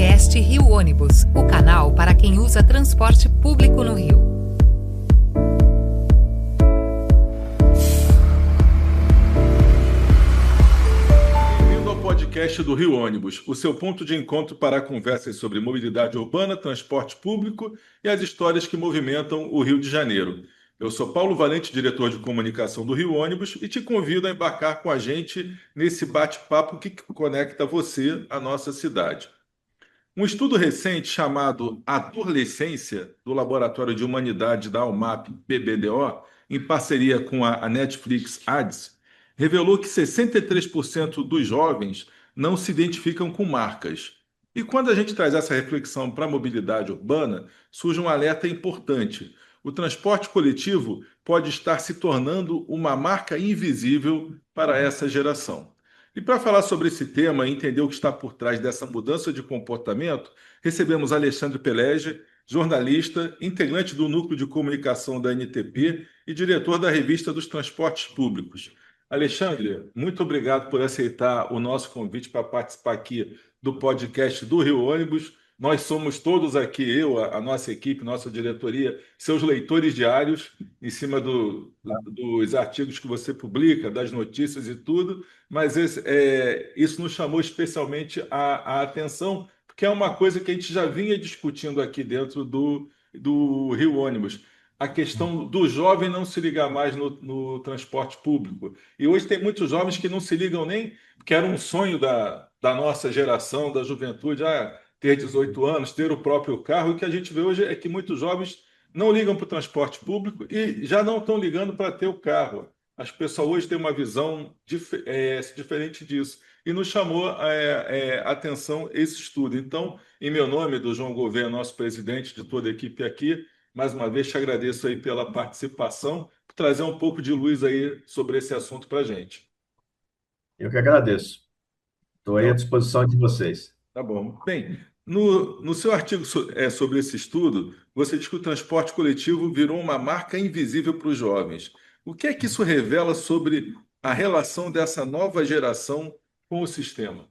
Podcast Rio Ônibus, o canal para quem usa transporte público no Rio. Bem-vindo ao podcast do Rio Ônibus, o seu ponto de encontro para conversas sobre mobilidade urbana, transporte público e as histórias que movimentam o Rio de Janeiro. Eu sou Paulo Valente, diretor de comunicação do Rio Ônibus, e te convido a embarcar com a gente nesse bate-papo que conecta você à nossa cidade. Um estudo recente chamado Adolescência, do Laboratório de Humanidade da UMAP-PBDO, em parceria com a Netflix Ads, revelou que 63% dos jovens não se identificam com marcas. E quando a gente traz essa reflexão para a mobilidade urbana, surge um alerta importante. O transporte coletivo pode estar se tornando uma marca invisível para essa geração. E para falar sobre esse tema e entender o que está por trás dessa mudança de comportamento, recebemos Alexandre Pelege, jornalista, integrante do Núcleo de Comunicação da NTP e diretor da Revista dos Transportes Públicos. Alexandre, muito obrigado por aceitar o nosso convite para participar aqui do podcast do Rio Ônibus. Nós somos todos aqui, a nossa equipe, nossa diretoria, seus leitores diários, em cima dos artigos que você publica, das notícias e tudo, mas isso nos chamou especialmente a atenção, porque é uma coisa que a gente já vinha discutindo aqui dentro do Rio Ônibus, a questão do jovem não se ligar mais no transporte público. E hoje tem muitos jovens que não se ligam nem, porque era um sonho da nossa geração, da juventude, ter 18 anos, ter o próprio carro. E o que a gente vê hoje é que muitos jovens não ligam para o transporte público e já não estão ligando para ter o carro. As pessoas hoje têm uma visão diferente disso. E nos chamou a atenção esse estudo. Então, em meu nome, do João Gouveia, nosso presidente, de toda a equipe aqui, mais uma vez te agradeço aí pela participação, por trazer um pouco de luz aí sobre esse assunto para a gente. Eu que agradeço. Estou aí à disposição de vocês. Tá bom. Bem, no seu artigo sobre esse estudo, você diz que o transporte coletivo virou uma marca invisível para os jovens. O que é que isso revela sobre a relação dessa nova geração com o sistema?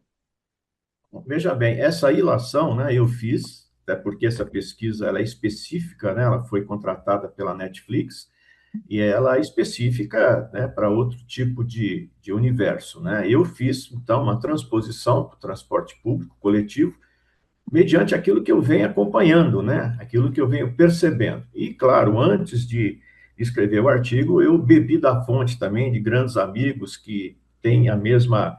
Bom, veja bem, essa ilação, né, eu fiz, até porque essa pesquisa ela é específica, né, ela foi contratada pela Netflix, e ela é específica, né, para outro tipo de universo, né? Eu fiz, então, uma transposição para o transporte público coletivo, mediante aquilo que eu venho acompanhando, né? Aquilo que eu venho percebendo. E, claro, antes de escrever o artigo, eu bebi da fonte também de grandes amigos que têm a mesma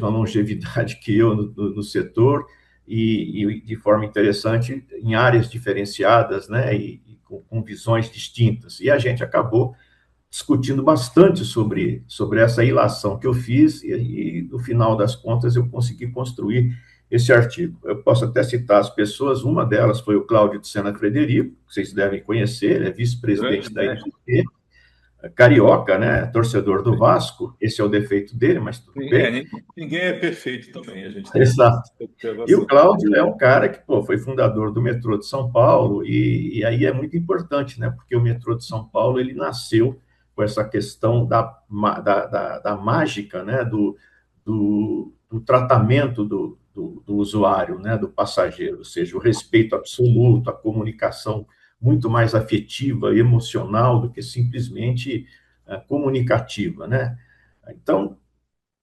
longevidade que eu no setor e, de forma interessante, em áreas diferenciadas, né? E com visões distintas. E a gente acabou discutindo bastante sobre essa ilação que eu fiz e, no final das contas, eu consegui construir esse artigo. Eu posso até citar as pessoas, uma delas foi o Cláudio de Sena Frederico, que vocês devem conhecer, ele é vice-presidente da NTP, carioca, né, torcedor do Vasco, esse é o defeito dele, mas tudo bem. Ninguém é perfeito também, a gente tem Exato. observação. E o Cláudio é um cara que, foi fundador do metrô de São Paulo, e aí é muito importante, né, porque o metrô de São Paulo, ele nasceu com essa questão da mágica, né, do tratamento do usuário, né, do passageiro, ou seja, o respeito absoluto, a comunicação muito mais afetiva, emocional, do que simplesmente comunicativa, né? Então,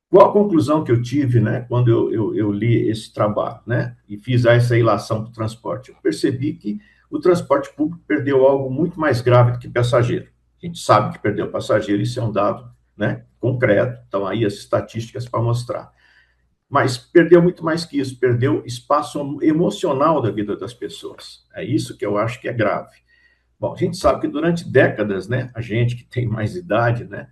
qual a conclusão que eu tive, né, quando eu li esse trabalho, né, e fiz essa ilação do transporte? Eu percebi que o transporte público perdeu algo muito mais grave do que passageiro. A gente sabe que perdeu passageiro, isso é um dado, né, concreto, então aí as estatísticas para mostrar. Mas perdeu muito mais que isso, perdeu espaço emocional da vida das pessoas. É isso que eu acho que é grave. Bom, a gente sabe que durante décadas, né, a gente que tem mais idade, né,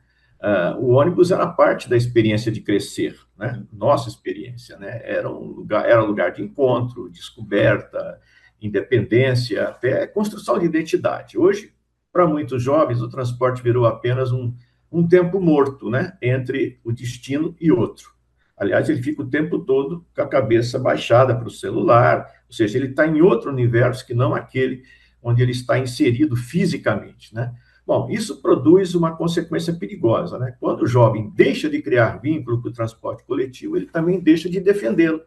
o ônibus era parte da experiência de crescer, né, nossa experiência, né, era lugar de encontro, descoberta, independência, até construção de identidade. Hoje, para muitos jovens, o transporte virou apenas um tempo morto, né, entre o destino e outro. Aliás, ele fica o tempo todo com a cabeça baixada para o celular, ou seja, ele está em outro universo que não aquele onde ele está inserido fisicamente, né? Bom, isso produz uma consequência perigosa, né? Quando o jovem deixa de criar vínculo com o transporte coletivo, ele também deixa de defendê-lo.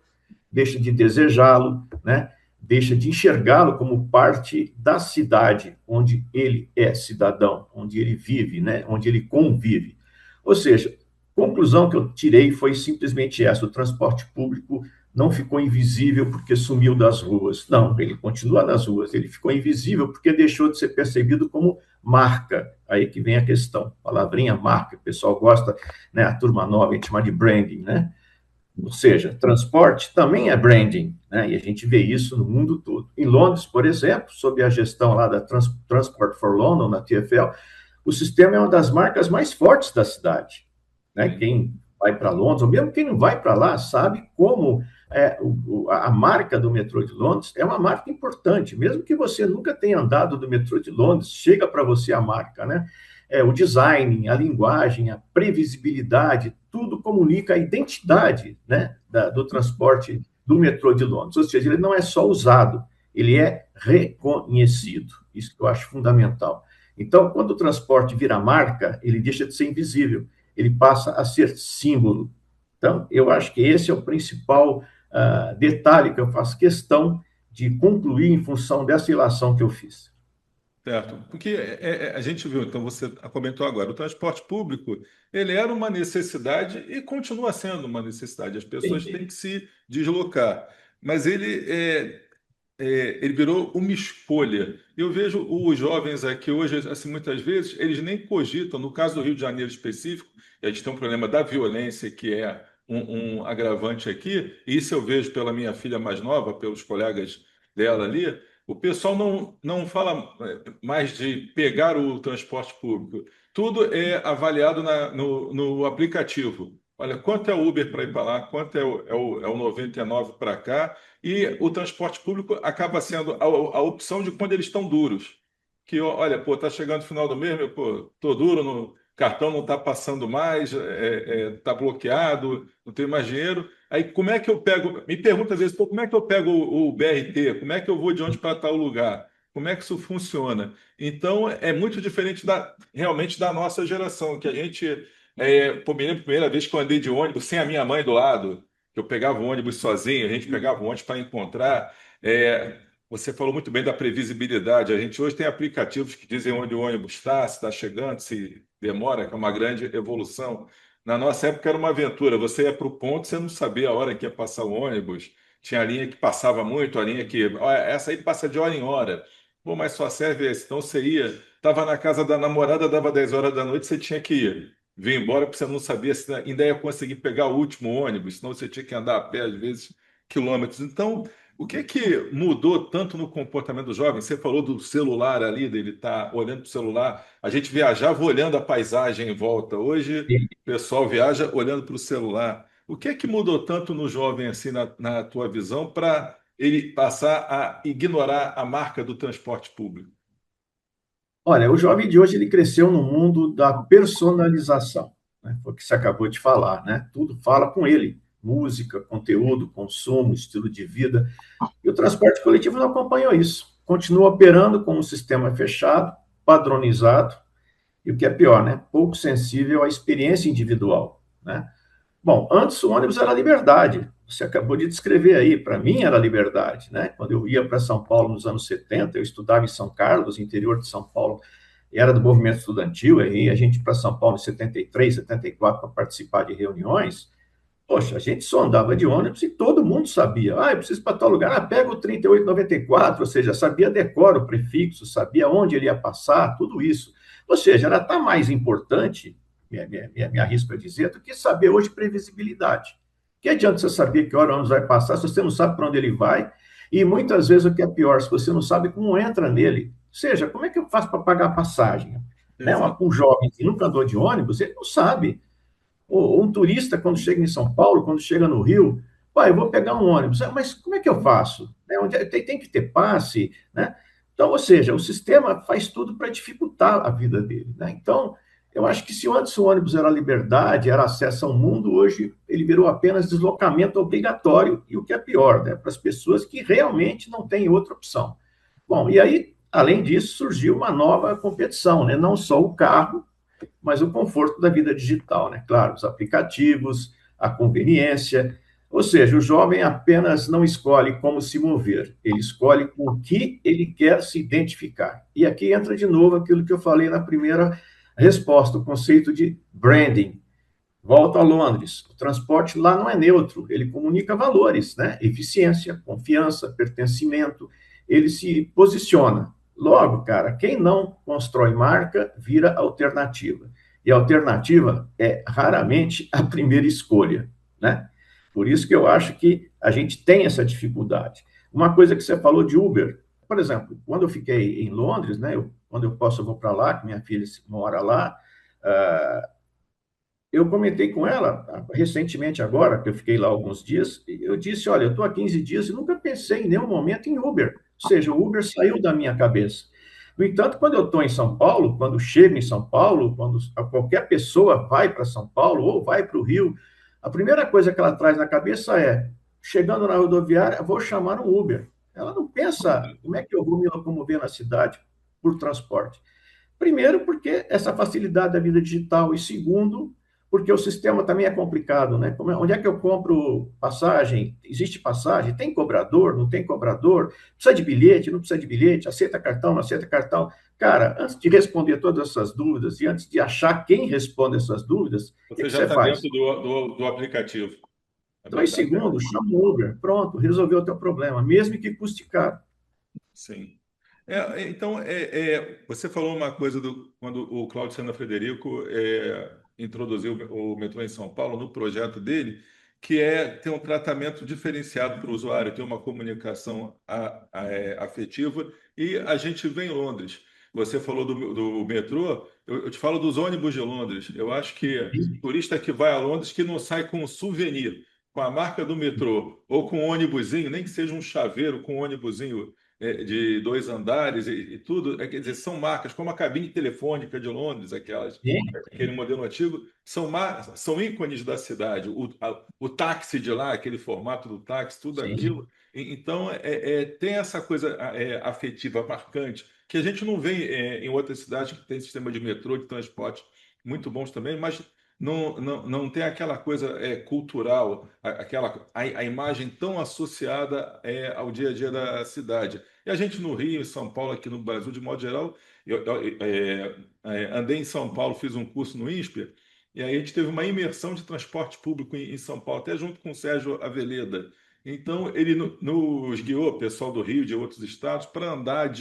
deixa de desejá-lo, né? Deixa de enxergá-lo como parte da cidade onde ele é cidadão, onde ele vive, né? Onde ele convive. Ou seja, a conclusão que eu tirei foi simplesmente essa: o transporte público não ficou invisível porque sumiu das ruas. Não, ele continua nas ruas. Ele ficou invisível porque deixou de ser percebido como marca. Aí que vem a questão. Palavrinha marca, o pessoal gosta, né? A turma nova, a gente chama de branding, né? Ou seja, transporte também é branding, né? E a gente vê isso no mundo todo. Em Londres, por exemplo, sob a gestão lá da Transport for London, na TfL, o sistema é uma das marcas mais fortes da cidade, né? Quem vai para Londres, ou mesmo quem não vai para lá, sabe como a marca do metrô de Londres é uma marca importante, mesmo que você nunca tenha andado do metrô de Londres, chega para você a marca, né? O design, a linguagem, a previsibilidade, tudo comunica a identidade, né, do transporte do metrô de Londres. Ou seja, ele não é só usado, ele é reconhecido. Isso que eu acho fundamental. Então, quando o transporte vira marca, ele deixa de ser invisível, ele passa a ser símbolo. Então, eu acho que esse é o principal detalhe que eu faço questão de concluir em função dessa relação que eu fiz. Certo, porque a gente viu, então você comentou agora, o transporte público, ele era uma necessidade e continua sendo uma necessidade, as pessoas têm que se deslocar, mas ele virou uma escolha. Eu vejo os jovens aqui hoje, assim, muitas vezes, eles nem cogitam, no caso do Rio de Janeiro específico, e a gente tem um problema da violência, que é um agravante aqui, e isso eu vejo pela minha filha mais nova, pelos colegas dela ali, o pessoal não fala mais de pegar o transporte público. Tudo é avaliado no aplicativo. Olha, quanto é o Uber para ir para lá, quanto é o 99 para cá, e o transporte público acaba sendo a opção de quando eles estão duros. Que, olha, pô, tá chegando o final do mês, pô, tô duro, no cartão não está passando mais, tá bloqueado, não tenho mais dinheiro. Aí, como é que eu pego? Me pergunta às vezes, pô, como é que eu pego o BRT? Como é que eu vou de onde para tal lugar? Como é que isso funciona? Então, é muito diferente realmente da nossa geração, que a gente, pô, me lembro a primeira vez que eu andei de ônibus sem a minha mãe do lado, que eu pegava o ônibus sozinho, a gente pegava o ônibus para encontrar. Você falou muito bem da previsibilidade. A gente hoje tem aplicativos que dizem onde o ônibus está, se está chegando, se demora, que é uma grande evolução. Na nossa época era uma aventura. Você ia para o ponto, você não sabia a hora que ia passar o ônibus. Tinha a linha que passava muito, a linha que. Olha, essa aí passa de hora em hora. Pô, mas só serve esse. Então você ia, estava na casa da namorada, dava 10 horas da noite, você tinha que ir. Vir embora porque você não sabia se ainda ia conseguir pegar o último ônibus, senão você tinha que andar a pé, às vezes, quilômetros. Então, o que é que mudou tanto no comportamento do jovem? Você falou do celular ali, dele estar olhando para o celular. A gente viajava olhando a paisagem em volta. Hoje, o pessoal viaja olhando para o celular. O que é que mudou tanto no jovem, assim, na tua visão, para ele passar a ignorar a marca do transporte público? Olha, o jovem de hoje ele cresceu no mundo da personalização, né? Foi o que você acabou de falar, né? Tudo fala com ele, música, conteúdo, consumo, estilo de vida. E o transporte coletivo não acompanhou isso. Continua operando com um sistema fechado, padronizado, e o que é pior, né? Pouco sensível à experiência individual, né? Bom, antes o ônibus era liberdade. Você acabou de descrever aí, para mim era liberdade, né? Quando eu ia para São Paulo nos anos 70, eu estudava em São Carlos, interior de São Paulo, e era do movimento estudantil, e a gente para São Paulo em 73, 74 para participar de reuniões. Poxa, a gente só andava de ônibus e todo mundo sabia. Eu preciso ir para tal lugar. Pega o 3894, ou seja, sabia decora o prefixo, sabia onde ele ia passar, tudo isso. Ou seja, era até mais importante, me arrisco a dizer, do que saber hoje previsibilidade. Que adianta você saber que hora o ônibus vai passar se você não sabe para onde ele vai? E muitas vezes o que é pior, se você não sabe como entra nele. Ou seja, como é que eu faço para pagar a passagem? Né? Um jovem que nunca andou de ônibus, ele não sabe. Um turista, quando chega em São Paulo, quando chega no Rio, eu vou pegar um ônibus, mas como é que eu faço? Tem que ter passe, né? Então, ou seja, o sistema faz tudo para dificultar a vida dele, né? Então, eu acho que se antes o ônibus era liberdade, era acesso ao mundo, hoje ele virou apenas deslocamento obrigatório, e o que é pior, né? Para as pessoas que realmente não têm outra opção. Bom, e aí, além disso, surgiu uma nova competição, né? Não só o carro, mas o conforto da vida digital, né? Claro, os aplicativos, a conveniência, Ou seja, o jovem apenas não escolhe como se mover, ele escolhe com o que ele quer se identificar. E aqui entra de novo aquilo que eu falei na primeira resposta, o conceito de branding. Volto a Londres. O transporte lá não é neutro, ele comunica valores, né? Eficiência, confiança, pertencimento. Ele se posiciona. Logo, cara, quem não constrói marca vira alternativa. E a alternativa é raramente a primeira escolha, né? Por isso que eu acho que a gente tem essa dificuldade. Uma coisa que você falou de Uber, por exemplo, quando eu fiquei em Londres, né? Quando eu posso, eu vou para lá, que minha filha mora lá. Eu comentei com ela recentemente agora, que eu fiquei lá alguns dias, e eu disse, olha, eu estou há 15 dias e nunca pensei em nenhum momento em Uber. Ou seja, o Uber saiu da minha cabeça. No entanto, quando eu estou em São Paulo, quando chego em São Paulo, quando qualquer pessoa vai para São Paulo ou vai para o Rio, a primeira coisa que ela traz na cabeça é, chegando na rodoviária, vou chamar um Uber. Ela não pensa como é que eu vou me locomover na cidade por transporte. Primeiro, porque essa facilidade da vida digital, e segundo, porque o sistema também é complicado, né? Onde é que eu compro passagem? Existe passagem? Tem cobrador? Não tem cobrador? Precisa de bilhete? Não precisa de bilhete? Aceita cartão? Não aceita cartão? Cara, antes de responder todas essas dúvidas e antes de achar quem responde essas dúvidas, o que Você já você está faz? dentro do aplicativo. É 2 segundos, chama o Uber, pronto, resolveu o teu problema, mesmo que custe caro. Sim. Então, você falou uma coisa quando o Cláudio Sena Frederico introduziu o metrô em São Paulo no projeto dele, que é ter um tratamento diferenciado para o usuário, ter uma comunicação afetiva, e a gente vê em Londres. Você falou do metrô, eu te falo dos ônibus de Londres. Eu acho que turista que vai a Londres que não sai com um souvenir, com a marca do metrô, ou com um ônibusinho, nem que seja um chaveiro com um ônibusinho de 2 andares e tudo, quer dizer, são marcas como a cabine telefônica de Londres, aquele modelo antigo, são ícones da cidade. O táxi de lá, aquele formato do táxi, tudo Sim, aquilo. Então, tem essa coisa afetiva, marcante, que a gente não vê em outras cidades que tem sistema de metrô, de transporte muito bons também, mas não tem aquela coisa cultural, a imagem tão associada ao dia a dia da cidade. E a gente no Rio, em São Paulo, aqui no Brasil, de modo geral, andei em São Paulo, fiz um curso no INSPER, e aí a gente teve uma imersão de transporte público em São Paulo, até junto com o Sérgio Aveleda. Então, ele nos guiou, pessoal do Rio, de outros estados, para andar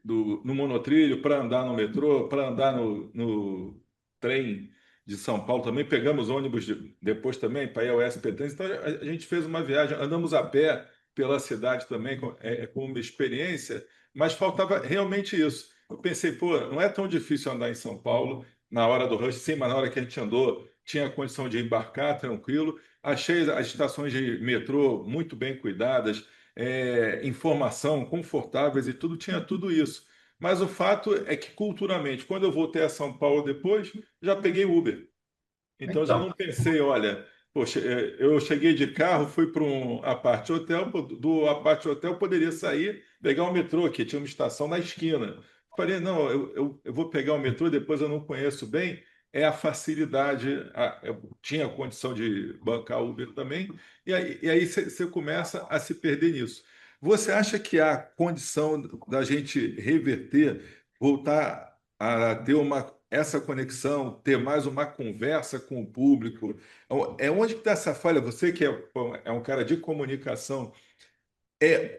no monotrilho, para andar no metrô, para andar no trem de São Paulo também. Pegamos ônibus depois também para ir ao SP3. Então a gente fez uma viagem, andamos a pé pela cidade também com uma experiência, mas faltava realmente isso. Eu pensei, pô, não é tão difícil andar em São Paulo na hora do rush, sim, mas na hora que a gente andou, tinha condição de embarcar tranquilo. Achei as estações de metrô muito bem cuidadas, informação, confortáveis e tudo, tinha tudo isso. Mas o fato é que, culturalmente, quando eu voltei a São Paulo depois, já peguei Uber. Então, já então, não pensei, olha, poxa, eu cheguei de carro, fui para um apart hotel, pô, do apart hotel eu poderia sair, pegar o metrô, que tinha uma estação na esquina. Falei, não, eu vou pegar o metrô, depois eu não conheço bem, é a facilidade, eu tinha condição de bancar Uber também, e aí você começa a se perder nisso. Você acha que há condição da gente reverter, voltar a ter essa conexão, ter mais uma conversa com o público? É onde que está essa falha? Você que é um cara de comunicação,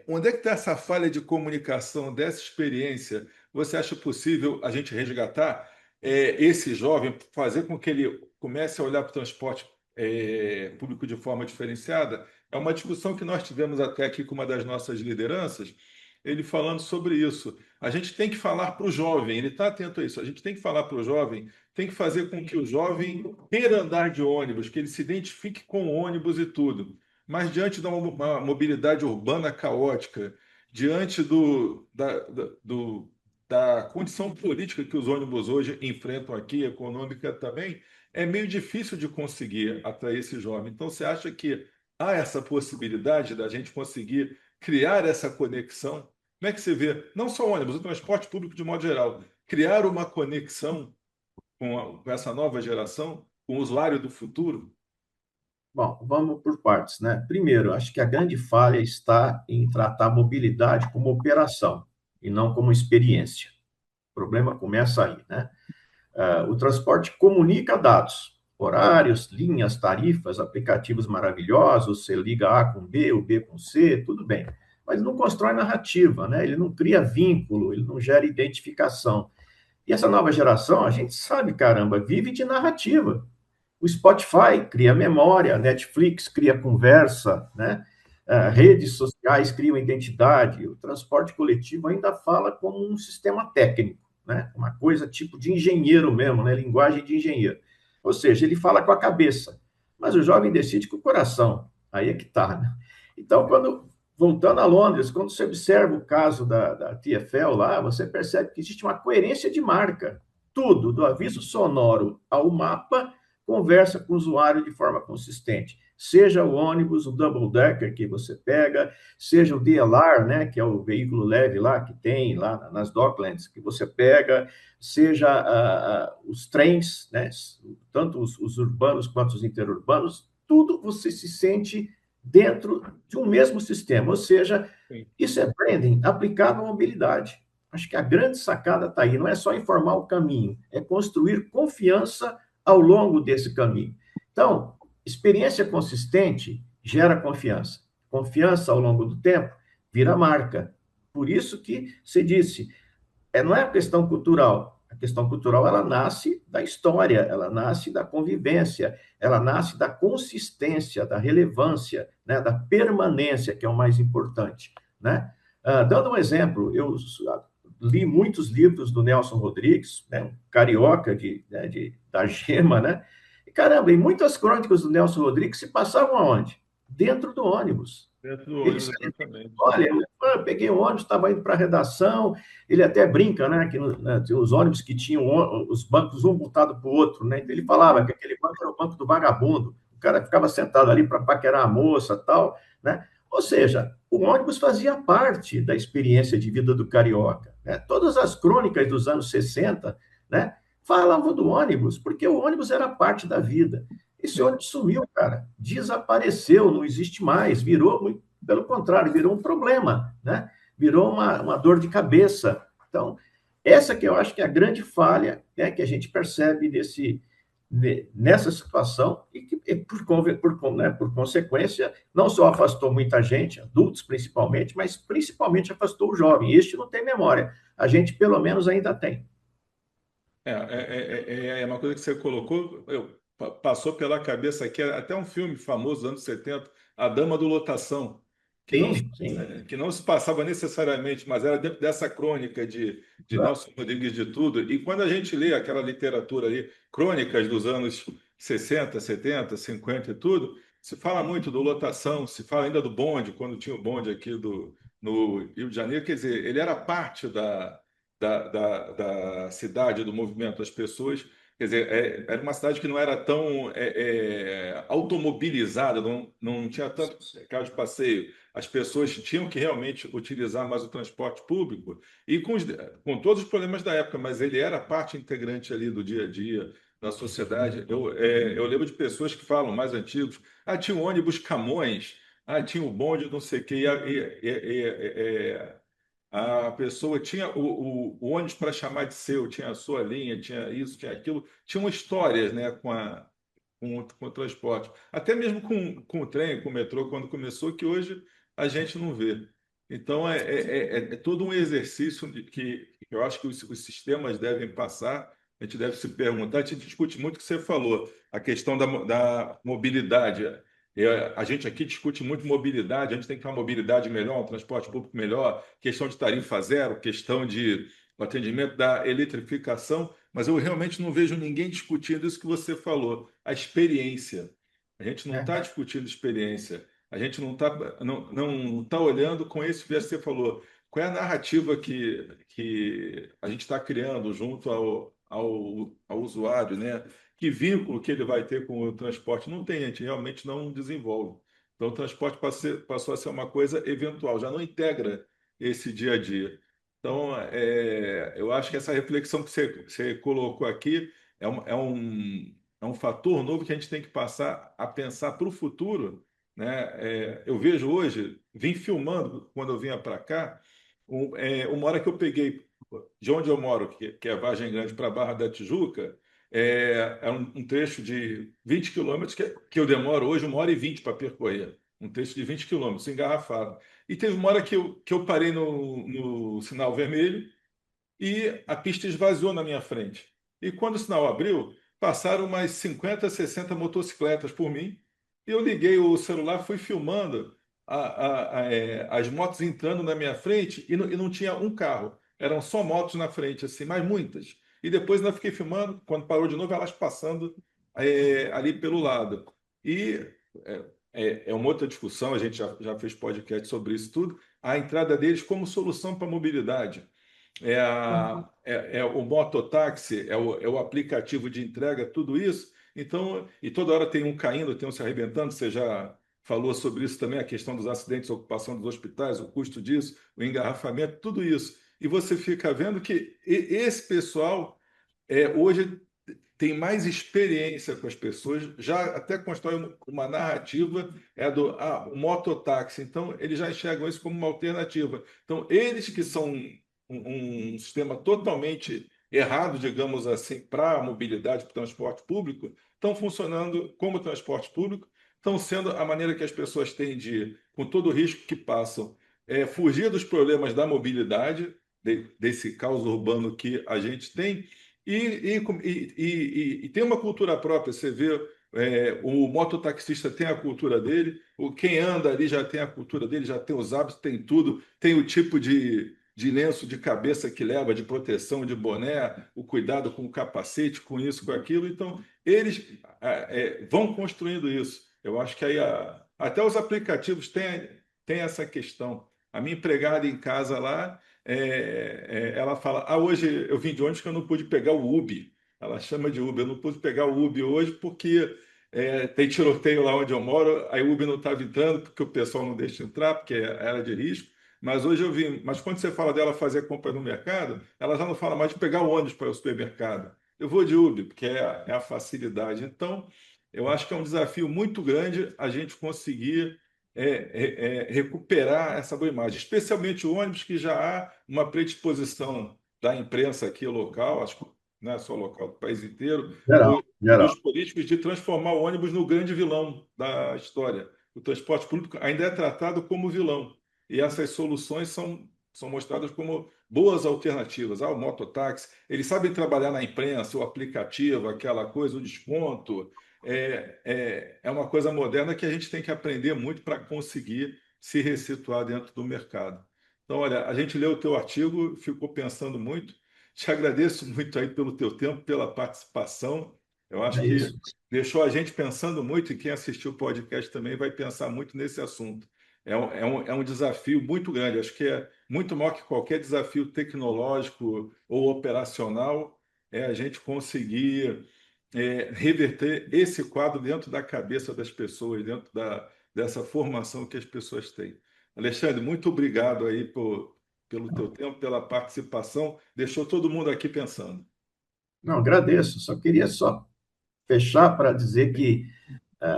onde é que está essa falha de comunicação, dessa experiência? Você acha possível a gente resgatar esse jovem, fazer com que ele comece a olhar para o transporte público de forma diferenciada? É uma discussão que nós tivemos até aqui com uma das nossas lideranças, ele falando sobre isso. A gente tem que falar para o jovem, ele está atento a isso, a gente tem que falar para o jovem, tem que fazer com que o jovem queira andar de ônibus, que ele se identifique com o ônibus e tudo. Mas diante de uma mobilidade urbana caótica, diante da condição política que os ônibus hoje enfrentam aqui, econômica também, é meio difícil de conseguir atrair esse jovem. Então, você acha que há essa possibilidade da gente conseguir criar essa conexão? Como é que você vê, não só ônibus, o transporte público de modo geral, criar uma conexão com essa nova geração, com o usuário do futuro? Bom, vamos por partes, né? Primeiro, acho que a grande falha está em tratar a mobilidade como operação e não como experiência. O problema começa aí, né? O transporte comunica dados, horários, linhas, tarifas, aplicativos maravilhosos, você liga A com B, o B com C, tudo bem. Mas não constrói narrativa, né? Ele não cria vínculo, ele não gera identificação. E essa nova geração, a gente sabe, caramba, vive de narrativa. O Spotify cria memória, a Netflix cria conversa, né? Redes sociais criam identidade, o transporte coletivo ainda fala como um sistema técnico, né? Uma coisa tipo de engenheiro mesmo, né? Linguagem de engenheiro. Ou seja, ele fala com a cabeça, mas o jovem decide com o coração. Aí é que está, né? Então, voltando a Londres, quando você observa o caso da TfL lá, você percebe que existe uma coerência de marca. Tudo, do aviso sonoro ao mapa, conversa com o usuário de forma consistente. Seja o ônibus, o double decker que você pega, seja o DLR, né, que é o veículo leve lá que tem lá nas Docklands que você pega, seja os trens, né, tanto os urbanos quanto os interurbanos, tudo você se sente dentro de um mesmo sistema, ou seja, Sim. isso é branding aplicado à mobilidade. Acho que a grande sacada está aí, não é só informar o caminho, é construir confiança ao longo desse caminho. Então, experiência consistente gera confiança. Confiança ao longo do tempo vira marca. Por isso que se disse, não é a questão cultural. A questão cultural, ela nasce da história, ela nasce da convivência, ela nasce da consistência, da relevância, né, da permanência, que é o mais importante, né? Dando um exemplo, eu li muitos livros do Nelson Rodrigues, né, um carioca da Gema, né? E, caramba, e muitas crônicas do Nelson Rodrigues se passavam aonde? Dentro do ônibus. Dentro do Ele ônibus, exatamente. Olha, eu peguei o ônibus, estava indo para a redação, ele até brinca, né, que né, os ônibus que tinham os bancos um montado para o outro, né, então ele falava que aquele banco era o banco do vagabundo, o cara ficava sentado ali para paquerar a moça tal, né, ou seja, o ônibus fazia parte da experiência de vida do carioca, né, todas as crônicas dos anos 60, né, falavam do ônibus, porque o ônibus era parte da vida. Esse Sim. ônibus sumiu, cara, desapareceu, não existe mais, virou muito pelo contrário, virou um problema, né? Virou uma dor de cabeça. Então, essa que eu acho que é a grande falha, né, que a gente percebe nessa situação e que, por consequência, não só afastou muita gente, adultos principalmente, mas principalmente afastou o jovem. Este não tem memória. A gente, pelo menos, ainda tem. É uma coisa que você colocou, passou pela cabeça aqui, até um filme famoso dos anos 70, A Dama do Lotação, que não, Sim, sim. que não se passava necessariamente, mas era dentro dessa crônica de Nelson Rodrigues de tudo. E quando a gente lê aquela literatura ali, crônicas dos anos 60, 70, 50 e tudo, se fala muito do Lotação, se fala ainda do bonde, quando tinha o bonde aqui no Rio de Janeiro, quer dizer, ele era parte da cidade, do movimento das pessoas. Quer dizer, era uma cidade que não era tão automobilizada, não tinha tanto carro de passeio. As pessoas tinham que realmente utilizar mais o transporte público, e com todos os problemas da época, mas ele era parte integrante ali do dia a dia da sociedade. Eu lembro de pessoas que falam, mais antigos, tinha o ônibus Camões, tinha o bonde, não sei o quê, a pessoa tinha o ônibus para chamar de seu, tinha a sua linha, tinha isso, tinha aquilo, tinham histórias, né, com o transporte. Até mesmo com o trem, com o metrô, quando começou, que hoje a gente não vê. Então, é todo um exercício que eu acho que os sistemas devem passar, a gente deve se perguntar, a gente discute muito o que você falou, a questão da mobilidade. A gente aqui discute muito mobilidade, a gente tem que ter uma mobilidade melhor, um transporte público melhor, questão de tarifa zero, questão de o atendimento da eletrificação, mas eu realmente não vejo ninguém discutindo isso que você falou, a experiência. A gente não está É, discutindo experiência, a gente não tá olhando com esse viés que você falou. Qual é a narrativa que a gente está criando junto ao usuário, né? Que vínculo que ele vai ter com o transporte? Não tem, a gente realmente não desenvolve. Então, o transporte passou a ser uma coisa eventual, já não integra esse dia a dia. Então, eu acho que essa reflexão que você colocou aqui é um é um fator novo que a gente tem que passar a pensar para o futuro, né? Eu vejo hoje, vim filmando quando eu vinha para cá, uma hora que eu peguei de onde eu moro, que é Vargem Grande, para Barra da Tijuca, é um trecho de 20 quilômetros que eu demoro hoje 1h20 para percorrer. Um trecho de 20 quilômetros, engarrafado. E teve uma hora que eu parei no sinal vermelho e a pista esvaziou na minha frente. E quando o sinal abriu, passaram umas 50, 60 motocicletas por mim, e eu liguei o celular, fui filmando as motos entrando na minha frente e não tinha um carro, eram só motos na frente, assim, mas muitas. E depois ainda fiquei filmando, quando parou de novo, elas passando ali pelo lado. E é, é uma outra discussão, a gente já fez podcast sobre isso tudo, a entrada deles como solução para a mobilidade é o mototáxi, é o aplicativo de entrega, tudo isso. Então, e toda hora tem um caindo, tem um se arrebentando. Você já falou sobre isso também, a questão dos acidentes, a ocupação dos hospitais, o custo disso, o engarrafamento, tudo isso. E você fica vendo que esse pessoal hoje tem mais experiência com as pessoas, já até constrói uma narrativa o mototáxi. Então, eles já enxergam isso como uma alternativa. Então, eles que são um sistema totalmente errado, digamos assim, para a mobilidade, para o transporte público, estão funcionando como transporte público, estão sendo a maneira que as pessoas têm de, com todo o risco que passam, fugir dos problemas da mobilidade, desse caos urbano que a gente tem, e tem uma cultura própria. Você vê, o mototaxista tem a cultura dele, quem anda ali já tem a cultura dele, já tem os hábitos, tem tudo, tem o tipo de lenço de cabeça que leva, de proteção, de boné, o cuidado com o capacete, com isso, com aquilo. Então, eles vão construindo isso. Eu acho que aí até os aplicativos têm essa questão. A minha empregada em casa lá, ela fala: hoje eu vim de ônibus que eu não pude pegar o Uber. Ela chama de Uber. Eu não pude pegar o Uber hoje porque tem tiroteio lá onde eu moro, aí o Uber não estava entrando porque o pessoal não deixa entrar, porque era de risco. Mas hoje eu vim. Mas quando você fala dela fazer compra no mercado, ela já não fala mais de pegar o ônibus para o supermercado. Eu vou de Uber, porque é a facilidade. Então, eu acho que é um desafio muito grande a gente conseguir recuperar essa boa imagem, especialmente o ônibus, que já há uma predisposição da imprensa aqui local, acho que não é só local, do país inteiro, Geral, e dos geral. políticos, de transformar o ônibus no grande vilão da história. O transporte público ainda é tratado como vilão. E essas soluções são mostradas como boas alternativas. O mototáxi, eles sabem trabalhar na imprensa, o aplicativo, aquela coisa, o desconto. É uma coisa moderna que a gente tem que aprender muito para conseguir se ressituar dentro do mercado. Então, olha, a gente leu o teu artigo, ficou pensando muito. Te agradeço muito aí pelo teu tempo, pela participação. Eu acho É que isso. deixou a gente pensando muito, e quem assistiu o podcast também vai pensar muito nesse assunto. É um desafio muito grande. Acho que é muito maior que qualquer desafio tecnológico ou operacional, a gente conseguir reverter esse quadro dentro da cabeça das pessoas, dentro dessa formação que as pessoas têm. Alexandre, muito obrigado aí pelo teu tempo, pela participação. Deixou todo mundo aqui pensando. Não, agradeço. Só queria fechar para dizer que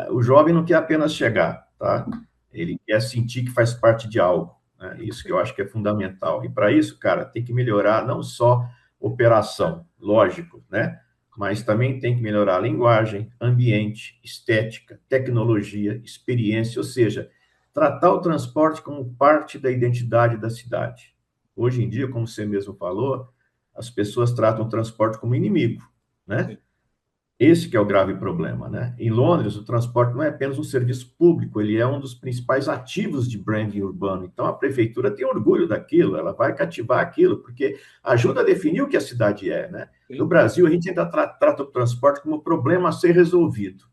o jovem não quer apenas chegar, tá? Ele quer sentir que faz parte de algo, né? Isso que eu acho que é fundamental. E para isso, cara, tem que melhorar não só operação, lógico, né? Mas também tem que melhorar a linguagem, ambiente, estética, tecnologia, experiência, ou seja, tratar o transporte como parte da identidade da cidade. Hoje em dia, como você mesmo falou, as pessoas tratam o transporte como inimigo, né? Esse que é o grave problema, né? Em Londres, o transporte não é apenas um serviço público, ele é um dos principais ativos de branding urbano. Então, a prefeitura tem orgulho daquilo, ela vai cativar aquilo, porque ajuda a definir o que a cidade é, né? No Sim, Brasil, a gente ainda trata o transporte como problema a ser resolvido,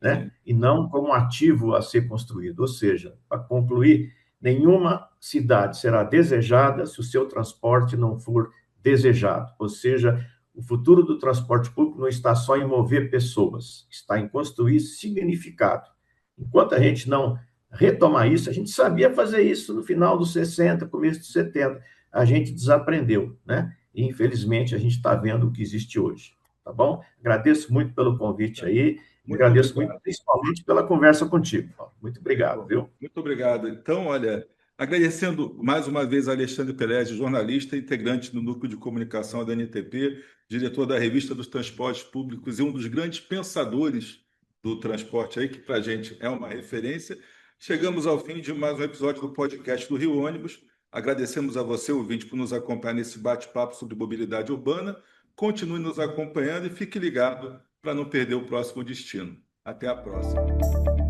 né? sim. E não como um ativo a ser construído. Ou seja, para concluir, nenhuma cidade será desejada se o seu transporte não for desejado. Ou seja, o futuro do transporte público não está só em mover pessoas, está em construir significado. Enquanto a gente não retomar isso, a gente sabia fazer isso no final dos 60, começo dos 70, a gente desaprendeu, né? E, infelizmente, a gente está vendo o que existe hoje. tá bom? Agradeço muito pelo convite aí, Muito agradeço obrigado. muito, principalmente pela conversa contigo, Paulo. Muito obrigado, viu? Muito obrigado. Então, olha, agradecendo mais uma vez a Alexandre Pelez, jornalista, integrante do Núcleo de Comunicação da NTP, diretor da Revista dos Transportes Públicos e um dos grandes pensadores do transporte aí, que para a gente é uma referência. Chegamos ao fim de mais um episódio do podcast do Rio Ônibus. Agradecemos a você, ouvinte, por nos acompanhar nesse bate-papo sobre mobilidade urbana. Continue nos acompanhando e fique ligado para não perder o próximo destino. Até a próxima.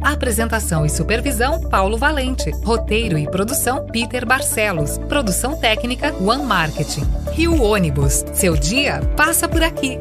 Apresentação e supervisão, Paulo Valente. Roteiro e produção, Peter Barcelos. Produção técnica, One Marketing. Rio Ônibus. Seu dia passa por aqui.